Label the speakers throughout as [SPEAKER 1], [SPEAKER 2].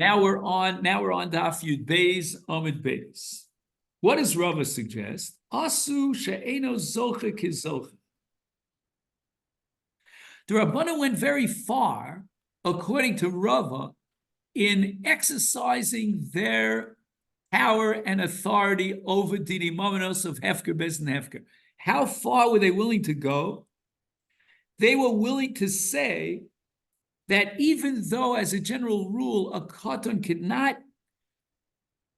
[SPEAKER 1] Now we're on Daf Yud Beis Amid Beis. What does Rava suggest? Asu she'eno zoche kizoche. The Rabbanan went very far, according to Rava, in exercising their power and authority over Dini Mamanos of Hefker, Bez, and Hefker. How far were they willing to go? They were willing to say that even though, as a general rule, a katan cannot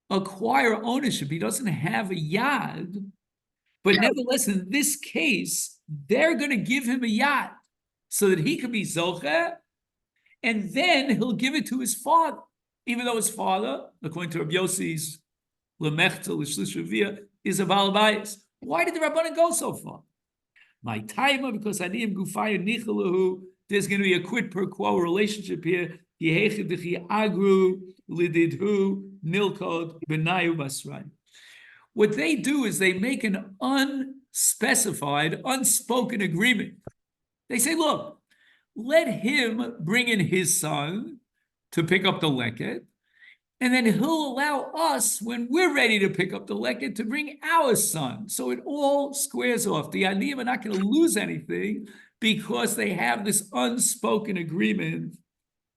[SPEAKER 1] acquire ownership, he doesn't have a yad, but nevertheless, in this case, they're going to give him a yad so that he could be zocher, and then he'll give it to his father, even though his father, according to Rabbi Yossi's lemechta l'shlish revia, is a baal bayis. Why did the Rabbanan go so far? My timer, because aniyim gufaya nichalahu. There's going to be a quid pro quo relationship here. Agru lididhu nilkod benayu basrai. What they do is they make an unspecified, unspoken agreement. They say, look, let him bring in his son to pick up the leket, and then he'll allow us, when we're ready to pick up the leket, to bring our son. So it all squares off. The aniyim are not going to lose anything because they have this unspoken agreement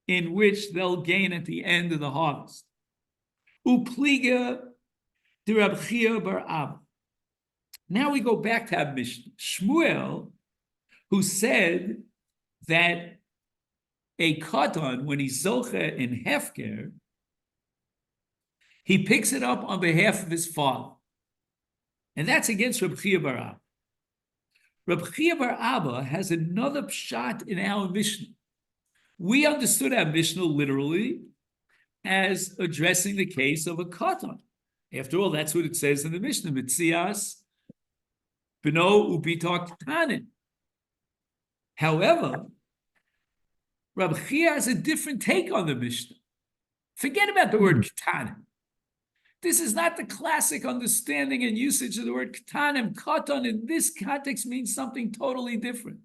[SPEAKER 1] in which they'll gain at the end of the harvest. Upliga de Rab Chia bar Abba. Now we go back to our Mishnah. Shmuel, who said that a katan, when he's zoche in hefker, he picks it up on behalf of his father. And that's against Rab Chia bar Abba. Rab Chia bar Abba has another pshat in our Mishnah. We understood our Mishnah literally as addressing the case of a katan. After all, that's what it says in the Mishnah. Metziya b'no ubitar ketanin. However, Rab Chia has a different take on the Mishnah. Forget about the word ketanin. This is not the classic understanding and usage of the word ketanim. Katan in this context means something totally different.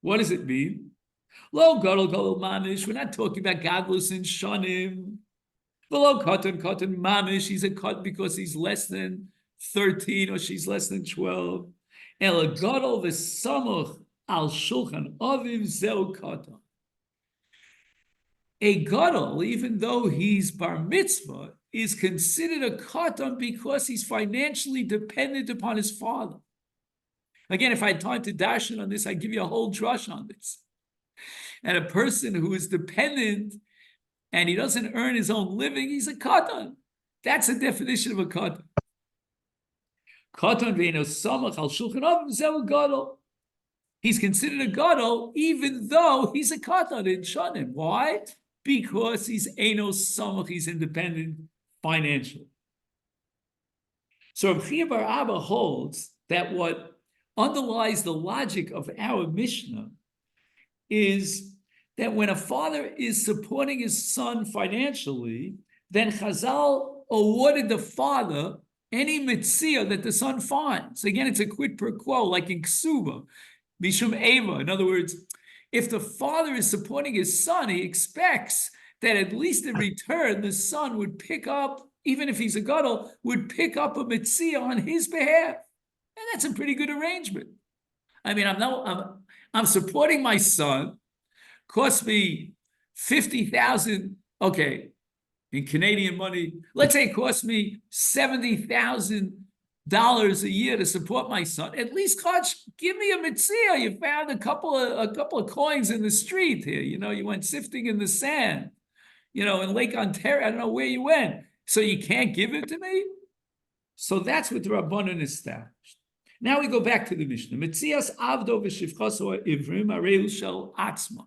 [SPEAKER 1] What does it mean? Lo gadol gadol mamish. We're not talking about gadlus and shanim. Lo katan mamish. He's a kat because he's less than 13 or she's less than 12. El gadol v'samuch al shulchan aviv zeu katan. A gadol, even though he's bar mitzvah, is considered a katan because he's financially dependent upon his father. Again, if I had time to darshan on this, I'd give you a whole drush on this. And a person who is dependent and he doesn't earn his own living, he's a katan. That's the definition of a katan. Katan ve'eno samach al shulchan aviv zeu gadol. He's considered a gadol even though he's a katan in shanim. Why? Because he's eno samach, he's independent financially. So Reb Chia bar Abba holds that what underlies the logic of our Mishnah is that when a father is supporting his son financially, then Chazal awarded the father any Metziya that the son finds. Again, it's a quid pro quo, like in Ksuba, Mishum Eva. In other words, if the father is supporting his son, he expects that at least in return, the son would pick up, even if he's a gadol, would pick up a Metziya on his behalf. And that's a pretty good arrangement. I mean, I'm supporting my son, cost me 50,000, okay, in Canadian money, let's say it cost me $70,000 a year to support my son. At least, Koch, give me a Metziya. You found a couple of coins in the street here. You know, you went sifting in the sand. You know, in Lake Ontario, I don't know where you went. So you can't give it to me? So that's what the Rabbanan established. Now we go back to the Mishnah. Metzias avdo v'shivchaso ivrim areu shel atzma.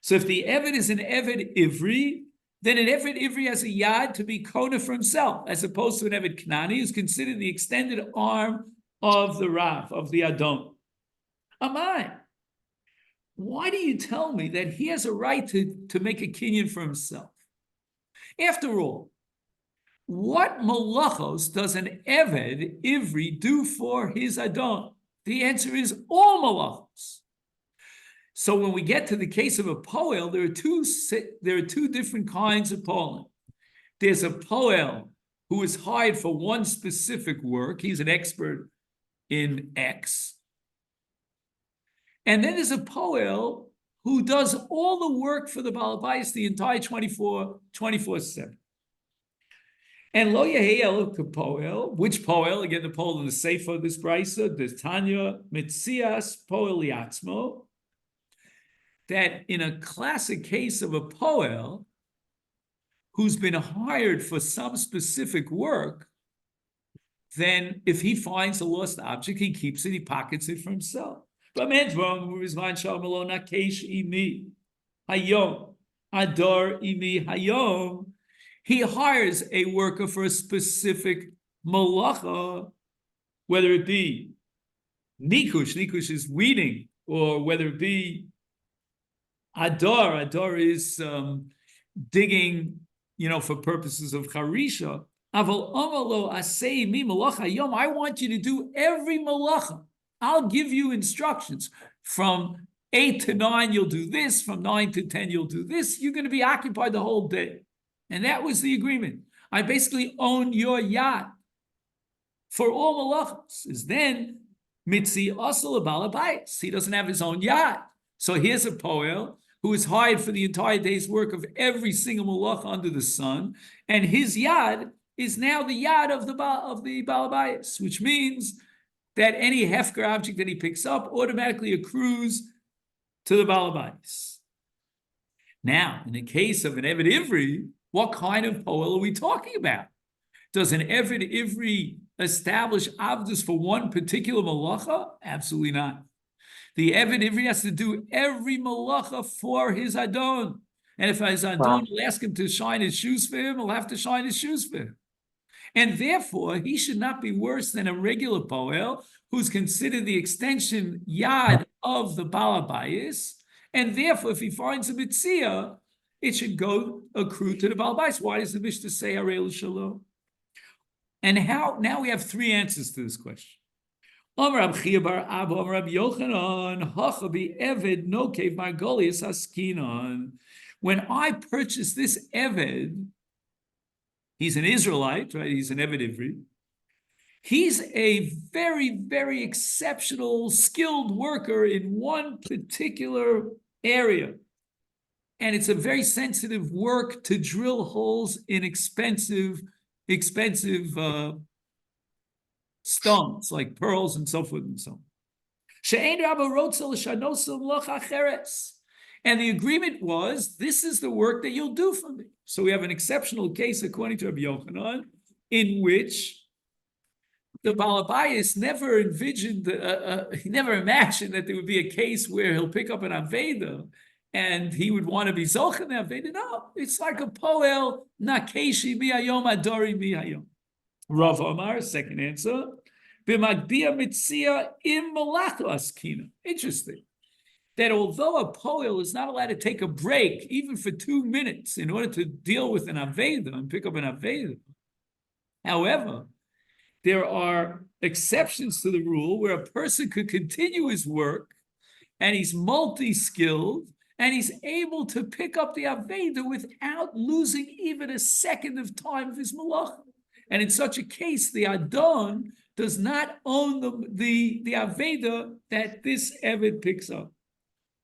[SPEAKER 1] So if the Eved is an Eved Ivri, then an Eved Ivri has a yad to be kona for himself, as opposed to an Eved Knani, who's considered the extended arm of the Rav, of the Adon. Amai. Why do you tell me that he has a right to make a kinyan for himself? After all, what malachos does an Eved Ivri do for his Adon? The answer is all malachos. So when we get to the case of a poel, there are two different kinds of poeling. There's a poel who is hired for one specific work. He's an expert in X. And then there's a poel who does all the work for the Baal Bayis the entire 24/7. And lo yehel poel, which poel? Again, the poel in the Sefer of this brisa, the Tanya Metzias poel yatzmo. That in a classic case of a poel who's been hired for some specific work, then if he finds a lost object, he keeps it, he pockets it for himself. But he hires a worker for a specific malacha, whether it be nikush is weeding, or whether it be adar is digging, for purposes of charisha. I want you to do every malacha. I'll give you instructions. From 8 to 9, you'll do this. From 9 to 10, you'll do this. You're going to be occupied the whole day. And that was the agreement. I basically own your yacht for all malachas. Is then Metziya asal ba'al bayis. He doesn't have his own yacht. So here's a poel who is hired for the entire day's work of every single malacha under the sun, and his yad is now the yad of the Baal Bayis, which means that any hefker object that he picks up automatically accrues to the Baal Bayis. Now, in the case of an Eved Ivri, what kind of poel are we talking about? Does an Eved Ivri establish avdus for one particular malacha? Absolutely not. The Eved Ivri has to do every malacha for his adon. And if his adon will ask him to shine his shoes for him, he'll have to shine his shoes for him. And therefore, he should not be worse than a regular poel who's considered the extension yad of the Baal Bayis. And therefore, if he finds a Metziya, it should go accrue to the Baal Bayis. Why does the Mishnah say Harei Shalom? And how? Now we have three answers to this question. When I purchased this Eved, he's an Israelite, right? He's an Eved Ivri. He's a very, very exceptional, skilled worker in one particular area. And it's a very sensitive work to drill holes in expensive stones like pearls and so forth and so on. And the agreement was, this is the work that you'll do for me. So we have an exceptional case, according to Rabbi Yochanan, in which the Baal Bayis never envisioned, he never imagined that there would be a case where he'll pick up an Aveda and he would want to be Zochan Aveda. No, it's like a poel, nakeshi miyayom adori miyayom. Rav Omar, second answer, b'magdia Metziya im malacha askina. Interesting. That although a poel is not allowed to take a break, even for 2 minutes, in order to deal with an Aveda and pick up an Aveda, however, there are exceptions to the rule where a person could continue his work and he's multi-skilled and he's able to pick up the Aveda without losing even a second of time of his malacha. And in such a case, the Adon does not own the Aveda that this Eved picks up.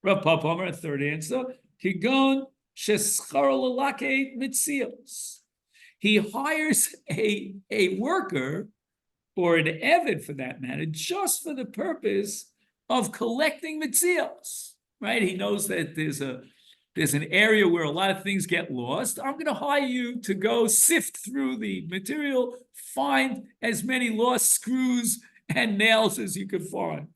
[SPEAKER 1] Rav Papa Omer, a third answer, Kigon sheschar lalake mitziyos. He hires a worker, or an Eved for that matter, just for the purpose of collecting mitziyos, right? He knows that there's an area where a lot of things get lost. I'm going to hire you to go sift through the material, find as many lost screws and nails as you can find.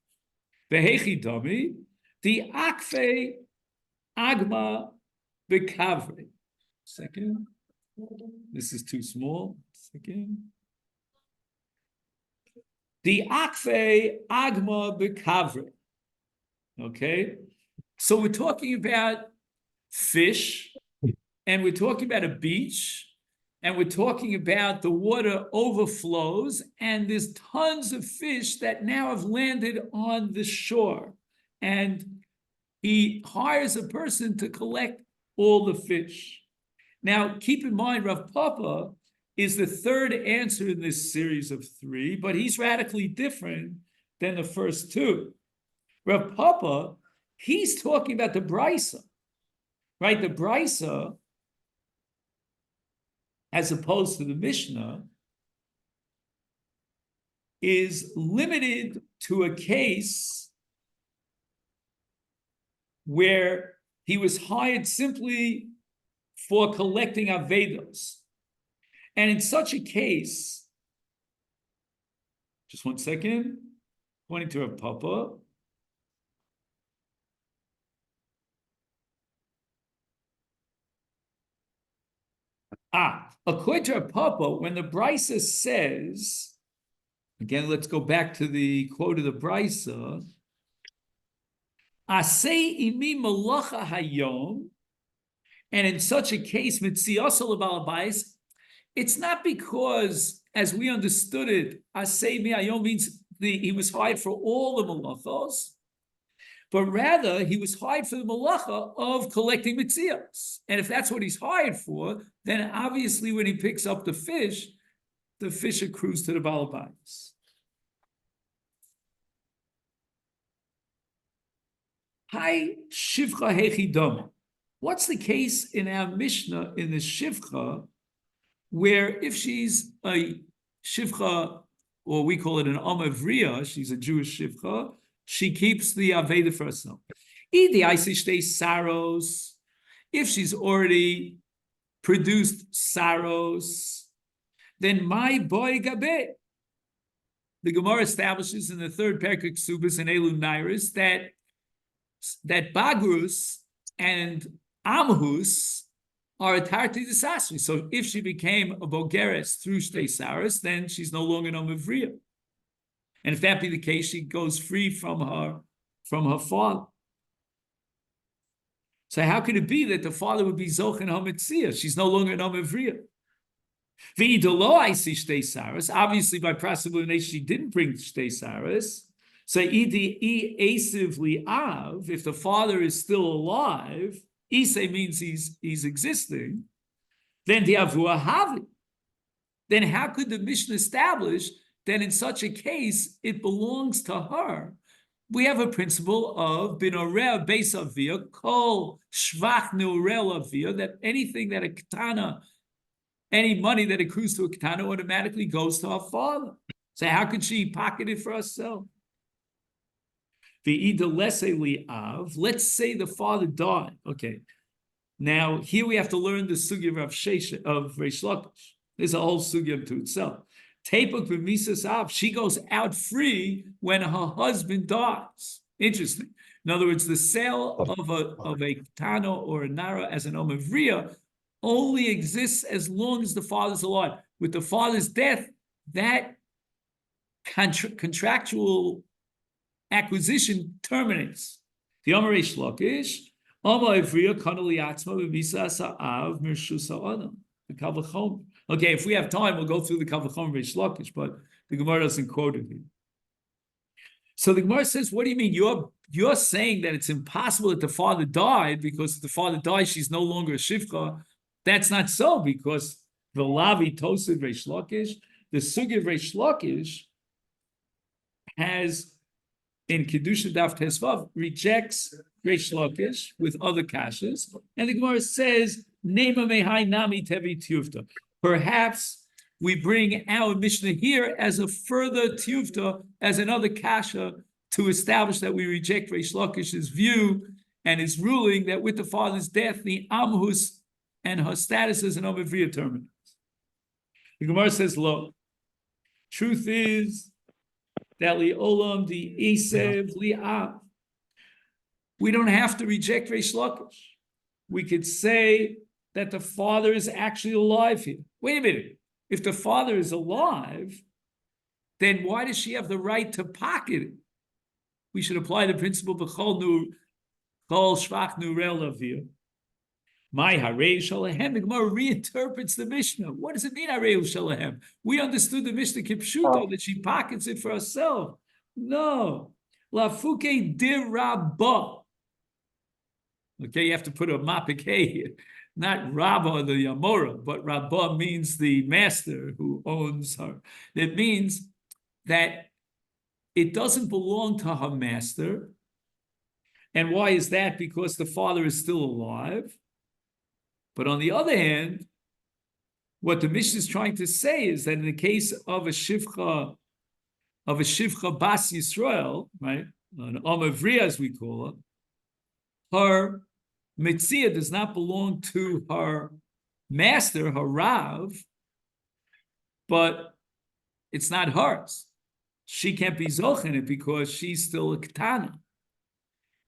[SPEAKER 1] Behechi dami, the akfe agma bekavre. Second. This is too small. Second. The akfe agma bekavre. Okay. So we're talking about fish, and we're talking about a beach, and we're talking about the water overflows, and there's tons of fish that now have landed on the shore. And he hires a person to collect all the fish. Now, keep in mind, Rav Papa is the third answer in this series of three, but he's radically different than the first two. Rav Papa, he's talking about the Brisa, right? The Brisa, as opposed to the Mishnah, is limited to a case where he was hired simply for collecting Avedos. And in such a case, just 1 second, pointing to Rav Papa. According to Rav Papa, when the Brisa says, again, let's go back to the quote of the Brisa, Asei imi malacha hayom, and in such a case, Metziya l'balabais, it's not because, as we understood it, Asei mi hayom means he was hired for all the malachos, but rather he was hired for the malacha of collecting mitziyos. And if that's what he's hired for, then obviously when he picks up the fish accrues to the balabais. Hi, shivcha hechidom. What's the case in our Mishnah in the shivcha, where if she's a shivcha, or we call it an amavriya, she's a Jewish shivcha, she keeps the aveda for herself. If she's already produced saros, then my boy gabe. The Gemara establishes in the third Perkik Subas and Elu Nairis that Bagrus and Amhus are a Tarti Desasri. So if she became a Bogeres through Shtei Saras, then she's no longer no Mivriya. And if that be the case, she goes free from her father. So how could it be that the father would be Zochen HaMetziya? She's no longer no Mivriya. Obviously, by Prasabunay, she didn't bring Shtei Saras. So if the father is still alive, Isay means he's existing, then the Avua Havi. Then how could the Mishnah establish that in such a case it belongs to her? We have a principle of bin oreh beis avia, kol shvach neurel avia, that anything that a ketana, any money that accrues to a ketana automatically goes to her father. So how could she pocket it for herself? Let's say the father died. Okay. Now, here we have to learn the sugya of Reish Lakish. There's a whole sugya to itself. Tepuk b'misas av, she goes out free when her husband dies. Interesting. In other words, the sale of a Tano or a Nara as an Omavriya only exists as long as the father's alive. With the father's death, that contractual acquisition terminates. The Amar Reish Lakish, okay, if we have time, we'll go through the Kavachom Reish Lakish, but the Gemara doesn't quote it here. So the Gemara says, what do you mean? You're saying that it's impossible that the father died, because if the father dies, she's no longer a Shivcha. That's not so, because the Lavi Tosid Reish Lakish, the Sugi of Reish Lakish has, in Kedusha Daf Tesvav, rejects Reish Lakish with other kashas, and the Gemara says, Nema mehai nami tevi tiyufta. Perhaps we bring our Mishnah here as a further tiyufta, as another kasha, to establish that we reject Reish Lakish's view and his ruling that with the father's death, the Amhus and her status as an Omavriya terminates. The Gemara says, lo. Truth is that li olam di isev li av. We don't have to reject Reish Lakish. We could say that the father is actually alive here. Wait a minute. If the father is alive, then why does she have the right to pocket it? We should apply the principle b'chol shvach nurel avir. My harei shalahem. The Gemara reinterprets the Mishnah. What does it mean, harei shalahem? We understood the Mishnah kipshuto, that she pockets it for herself. No. Lafuke dir rabba. Okay, you have to put a mapik here. Not Rabba the Yamora, but Rabba means the master who owns her. It means that it doesn't belong to her master. And why is that? Because the father is still alive. But on the other hand, what the Mishnah is trying to say is that in the case of a Shivcha Bas Yisrael, right, an Amavriya as we call her, her Metziya does not belong to her master, her Rav, but it's not hers. She can't be Zoch in it because she's still a Ketana.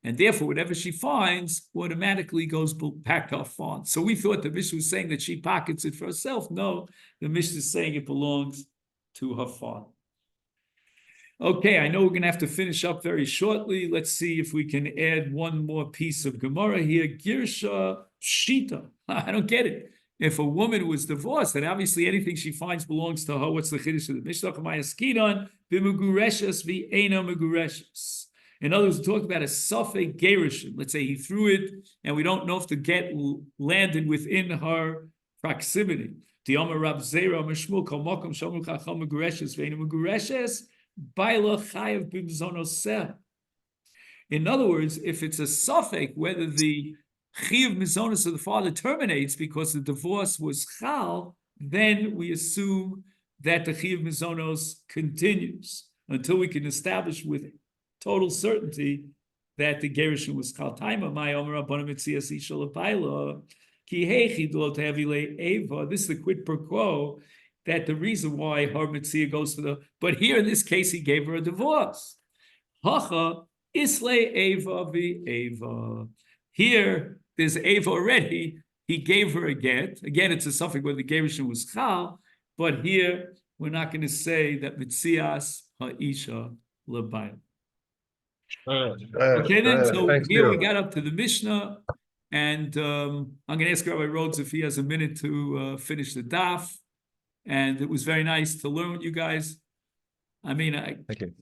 [SPEAKER 1] And therefore, whatever she finds automatically goes back to her father. So we thought the Mishnah was saying that she pockets it for herself. No, the Mishnah is saying it belongs to her father. Okay, I know we're going to have to finish up very shortly. Let's see if we can add one more piece of Gemara here. Girsha Pshita. I don't get it. If a woman was divorced, then obviously anything she finds belongs to her. What's the chiddush of the Mishnah? In other words, we talk about a safek gerushin. Let's say he threw it, and we don't know if the get landed within her proximity. In other words, if it's a safek, whether the chiyuv mizonos of the father terminates because the divorce was chal, then we assume that the chiyuv mizonos continues until we can establish with total certainty that the gerushin was chal. Taima my omer abana Metziya isha lepaila ki hechi lo tehavile eva. This is the quid pro quo, that the reason why her Metziya goes to the. But here in this case, he gave her a divorce. Hacha isle eva vi eva. Here, there's eva already. He gave her a get. Again, it's a suffix where the gerushin was chal. But here, we're not going to say that Metzias ha'isha lebayim. Okay, then, so here we got up to the Mishnah, and I'm going to ask Rabbi Rhodes if he has a minute to finish the daf. And it was very nice to learn with you guys. I mean,
[SPEAKER 2] Thank you.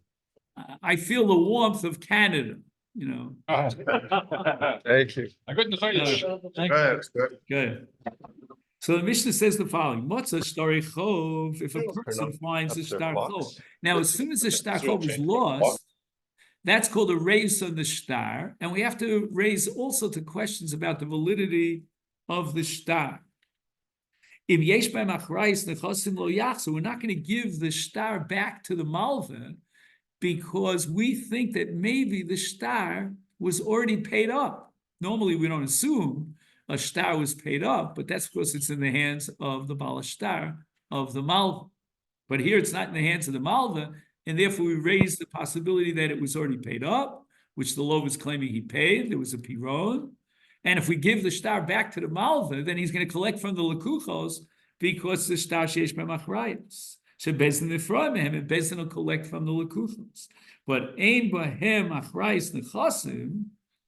[SPEAKER 1] I feel the warmth of Canada, you know.
[SPEAKER 2] Thank you.
[SPEAKER 1] Good. So the Mishnah says the following: Motzah shtar chov. If a person finds a shtar chov, now as soon as the shtar chov is lost, that's called a raise on the shtar, and we have to raise also to questions about the validity of the shtar. If yesh beim achrayis nechasim lo yachzu, we're not going to give the shtar back to the malva because we think that maybe the shtar was already paid up. Normally, we don't assume a shtar was paid up, but that's because it's in the hands of the bal shtar of the malva. But here it's not in the hands of the malva, and therefore we raise the possibility that it was already paid up, which the Lov is claiming he paid. There was a piron. And if we give the shtar back to the malva, then he's going to collect from the lekuchos because the shtar sheish b'machrayos. So Bezdin nifraim and Bezdin will collect from the lekuchos. But ein bahem achrayos nechasim,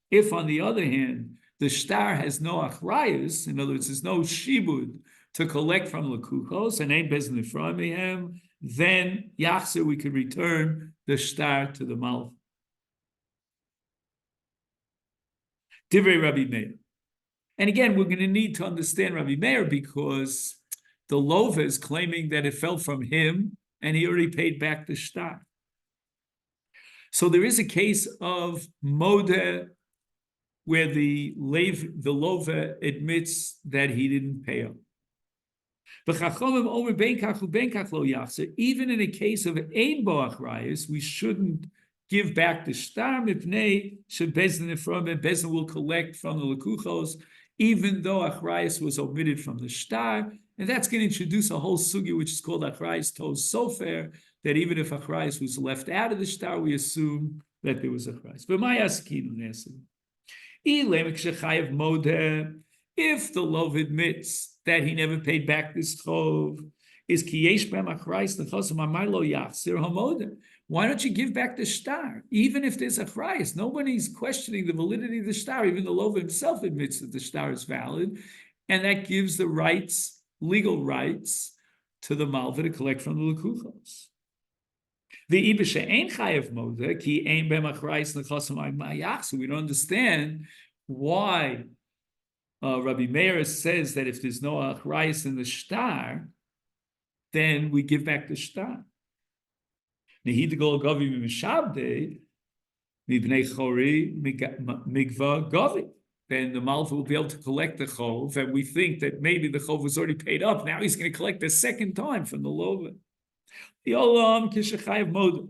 [SPEAKER 1] if on the other hand, the shtar has no achrayos, in other words, there's no shibud to collect from lekuchos, and ein Bezdin nifraim, then yachzer we could return the shtar to the malva. Divrei Rabbi Meir. And again, we're going to need to understand Rabbi Meir because the Lova is claiming that it fell from him and he already paid back the shtar. So there is a case of Modeh where the Lova admits that he didn't pay up. Even in a case of ein bo achrayos, we shouldn't give back the shtar mipnei should Bezdin from it. Bezdin will collect from the lekuchos, even though achrayos was omitted from the shtar, and that's going to introduce a whole sugya which is called achrayos tos sofer. That even if achrayos was left out of the shtar, we assume that there was achrayos. But my askinu nesim, if the lov admits that he never paid back this chov, is kiyesh b'em achrayos nechasim amaylo yachzir hamoder. Why don't you give back the shtar? Even if there's a achrayos, nobody's questioning the validity of the shtar. Even the lov himself admits that the shtar is valid, and that gives the rights, legal rights, to the malva to collect from the lekuchos. The ibisha ain't chayev moda ki ain't b'em achrayos nechasim amayach. So we don't understand why Rabbi Meir says that if there's no achrayus in the shtar, then we give back the shtar. Nehid gavi mishabde mibnei chori migva gavi. Then the malva will be able to collect the chov, and we think that maybe the chov was already paid up. Now he's going to collect the second time from the lova. The olam kishachayev moda.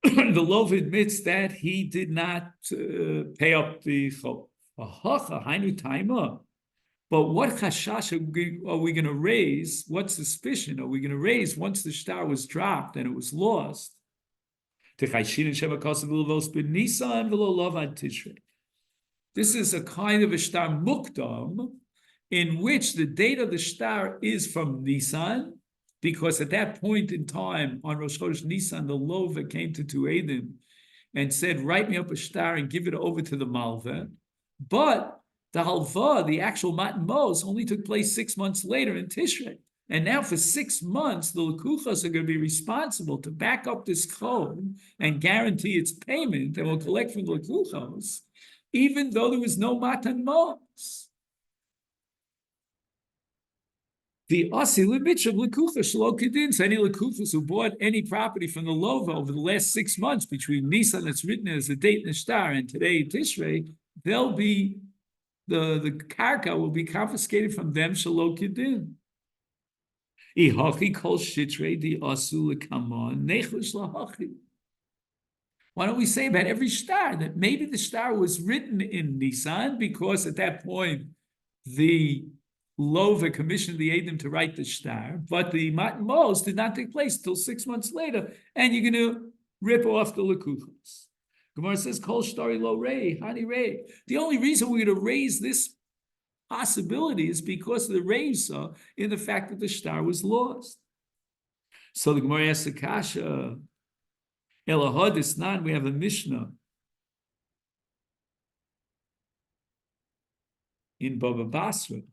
[SPEAKER 1] The lova admits that he did not pay up the chov. But what chashash are we going to raise? What suspicion are we going to raise once the shtar was dropped and it was lost? This is a kind of a shtar mukdam in which the date of the shtar is from Nisan, because at that point in time on Rosh Chodesh Nisan, the lova came to Tuedim and said, "Write me up a shtar and give it over to the malva." But the halva, the actual matan mos, only took place 6 months later in Tishrei. And now for 6 months, the lekuchas are going to be responsible to back up this chov and guarantee its payment, and will collect from the lekuchas, even though there was no matan mos. The asi limit of lekuchas shelo kedin, so any lekuchas who bought any property from the lova over the last 6 months between Nisan, that's written as the date in the shtar, and today Tishrei, they'll be the karka will be confiscated from them shelo kedin. Why don't we say about every shtar that maybe the shtar was written in Nisan because at that point the lova commissioned the Eidim to write the shtar, but the matan mos did not take place until 6 months later, and you're going to rip off the lekuchos. Gemara says, "Kol shtari lo rei, hani rei." The only reason we're going to raise this possibility is because of the reisa in the fact that the shtar was lost. So the Gemara asks the kasha, Elahadis nan, we have a Mishnah in Bava Basra.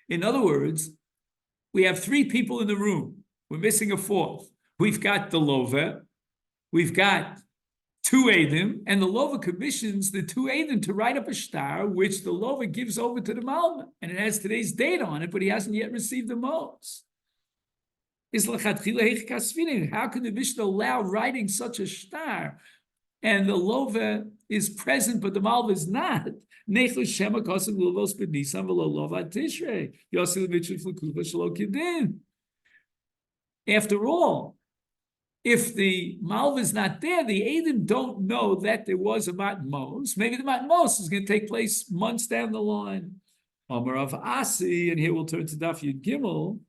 [SPEAKER 1] In other words, we have 3 people in the room. We're missing a 4th. We've got the lova, we've got 2 Eidim, and the lova commissions the 2 Eidim to write up a shtar, which the lova gives over to the malva, and it has today's date on it, but he hasn't yet received the mos. How can the Mishnah allow writing such a shtar, and the lova is present, but the malva is not? After all, if the malva is not there, the Eidim don't know that there was a matan mos. Maybe the matan mos is going to take place months down the line. Amar of Asi, and here we'll turn to Daf Yud Gimel.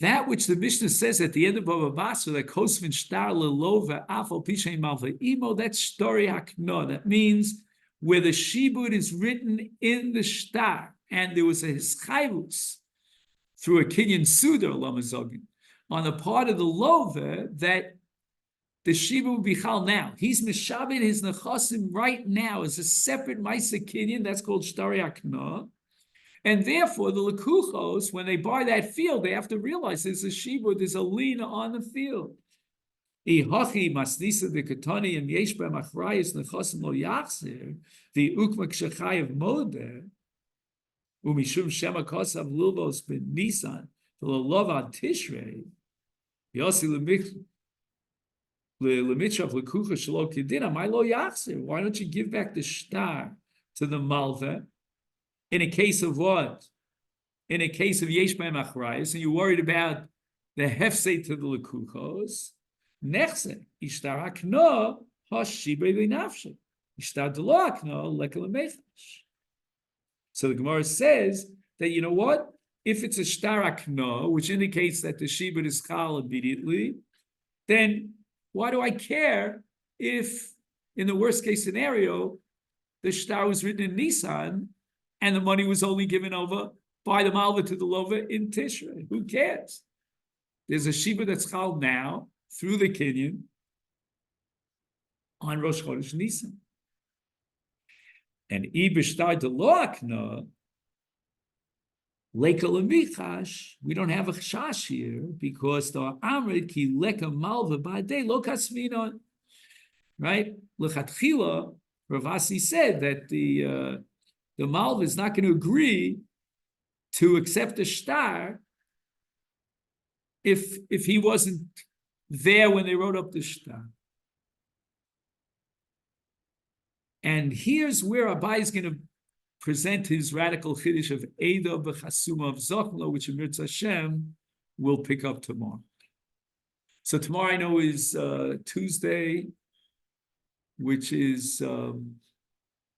[SPEAKER 1] That which the Mishnah says at the end of Bava Basra, that Kosvin Shtar Lelova Afal Pishain Malva Imo, that's Shtori Hakno. That means where the shibud is written in the shtar, and there was a hischayvus through a kinyan suda lamazogin on the part of the lova that the shibud would be chal now. He's mishabed his nechasim right now as a separate ma'aser kinyan. That's called Shtari Akna. And therefore, the lekuchos, when they buy that field, they have to realize there's a shibud, there's a lien on the field. Ihachi masnisa de katani and yesh b'em achrayis nechasim lo yachzir the ukmak shechayev modeh umishum shema kosav lulvos ben Nisan v'lolov ad Tishrei yosi lemitzrav lekucha shelo kedina my lo yachzir. Why don't you give back the shtar to the malva in a case of what? In a case of yesh b'em achrayis, and you're worried about the hefsei to the lekuchos. Nechse ishtar hakno hashibe v'nafshe ishtar delo hakno lekel mechash. So the Gemara says that, you know what? If it's a shtar hakno, which indicates that the shibud is chal immediately, then why do I care if, in the worst case scenario, the shtar was written in Nisan and the money was only given over by the malva to the lova in Tishrei? Who cares? There's a shibud that's chal now through the kinyan on Rosh Chodesh Nisan. And ibishtar de lo akna, Leka lemichash, we don't have a chash here because the amrit ki leka malva ba'adei lo kasminon, right? Lechatchila, Ravasi said that the malva is not going to agree to accept a shtar if he wasn't there when they wrote up the shtar. And here's where Abai is going to present his radical chiddush of Eida b'chasuma of Zochlo, which in Mirz Hashem we'll pick up tomorrow. So tomorrow I know is Tuesday, which is